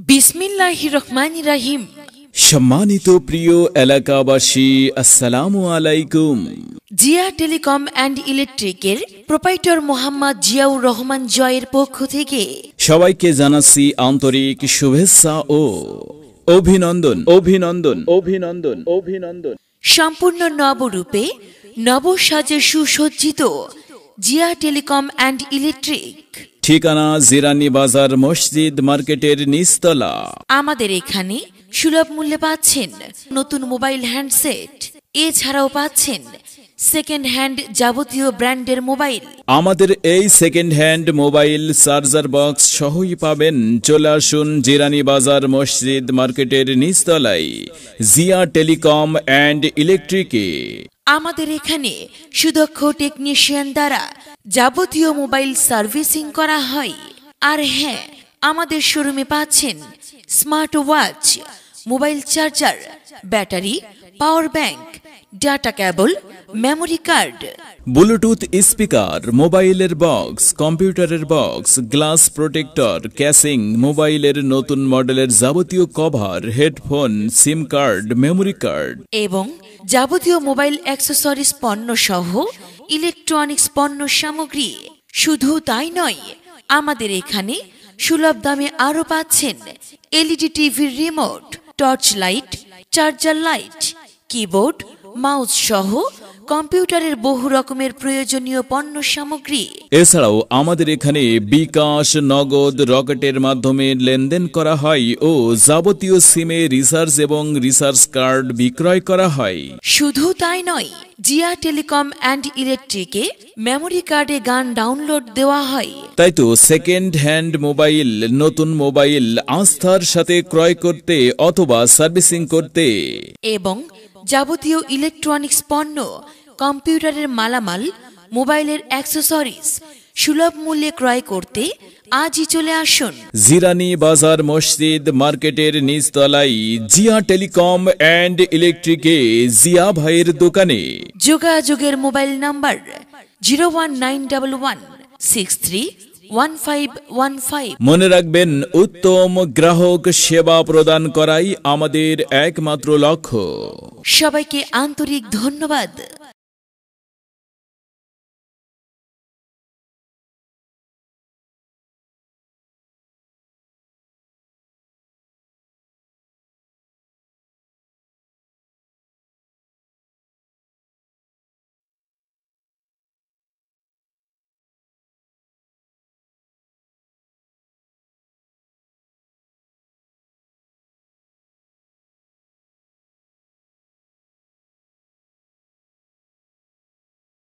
বিসমিল্লাহির রহমানির রহিম। সম্মানিত প্রিয় এলাকাবাসী, আসসালামু আলাইকুম। জিয়া টেলিকম অ্যান্ড ইলেকট্রিকের প্রোপাইটর মোহাম্মদ জিয়াউর রহমান জয়ের পক্ষ থেকে সবাইকে জানাচ্ছি আন্তরিক শুভেচ্ছা ও অভিনন্দন অভিনন্দন অভিনন্দন অভিনন্দন। সম্পূর্ণ নবরূপে নবসাজে সুসজ্জিত জিয়া টেলিকম অ্যান্ড ইলেকট্রিক, ঠিকানা জিরানি বাজার মসজিদ মার্কেটের নিচতলা। আমাদের এখানে সুলভ মূল্যে পাচ্ছেন নতুন মোবাইল হ্যান্ডসেট, এছাড়াও পাচ্ছেন সেকেন্ড হ্যান্ড যাবতীয় ব্র্যান্ডের মোবাইল। আমাদের এই second hand mobile charger box সহই পাবেন। চলে আসুন জিরানি বাজার মসজিদ মার্কেটের নিচতলায় জিয়া টেলিকম অ্যান্ড ইলেকট্রিকে। আমাদের এখানে সুদক্ষ টেকনিশিয়ান দ্বারা যাবতীয় মোবাইল সার্ভিসিং করা হয়। আর হ্যাঁ, আমাদের শোরুমে পাচ্ছেন smart watch, mobile charger, battery, power bank, data cable, memory card, Bluetooth speaker, মোবাইলের বক্স, কম্পিউটারের বক্স, গ্লাস প্রোটেক্টর, ক্যাসিং, মোবাইলের নতুন মডেলের যাবতীয় কভার, হেডফোন, সিম কার্ড, মেমোরি কার্ড এবং যাবতীয় মোবাইল অ্যাক্সেসরিজ পণ্য সহ ইলেকট্রনিক্স পণ্য সামগ্রী। শুধু তাই নয়, আমাদের এখানে সুলভ দামে আরও পাচ্ছেন এলইডি টিভির remote, torch light, charger light, keyboard, mouse সহ কম্পিউটারের বহু রকমের প্রয়োজনীয় পণ্য সামগ্রী। এছাড়াও আমাদের এখানে বিকাশ, নগদ, রকেটের মাধ্যমে লেনদেন করা হয় ও যাবতীয় সিমে রিচার্জ এবং রিচার্জ কার্ড বিক্রয় করা হয়। শুধু তাই নয়, জিয়া টেলিকম অ্যান্ড ইলেকট্রিকে মেমোরি কার্ডে গান ডাউনলোড দেওয়া হয়। তাই তো সেকেন্ড হ্যান্ড মোবাইল, নতুন মোবাইল আস্থার সাথে ক্রয় করতে অথবা সার্ভিসিং করতে এবং যাবতীয় ইলেকট্রনিক্স পণ্য, কম্পিউটারের মালামাল, মোবাইলের অ্যাক্সেসরিজ সুলভ মূল্যে ক্রয় করতে আজই চলে আসুন জিরানি বাজার মসজিদ মার্কেটের নিচতলায় জিয়া টেলিকম অ্যান্ড ইলেকট্রিকে জিয়া ভাইয়ের দোকানে। যোগাযোগের মোবাইল নাম্বার 01911631515। মনে রাখবেন, উত্তম গ্রাহক সেবা প্রদান করাই আমাদের একমাত্র লক্ষ্য। সবাইকে আন্তরিক ধন্যবাদ।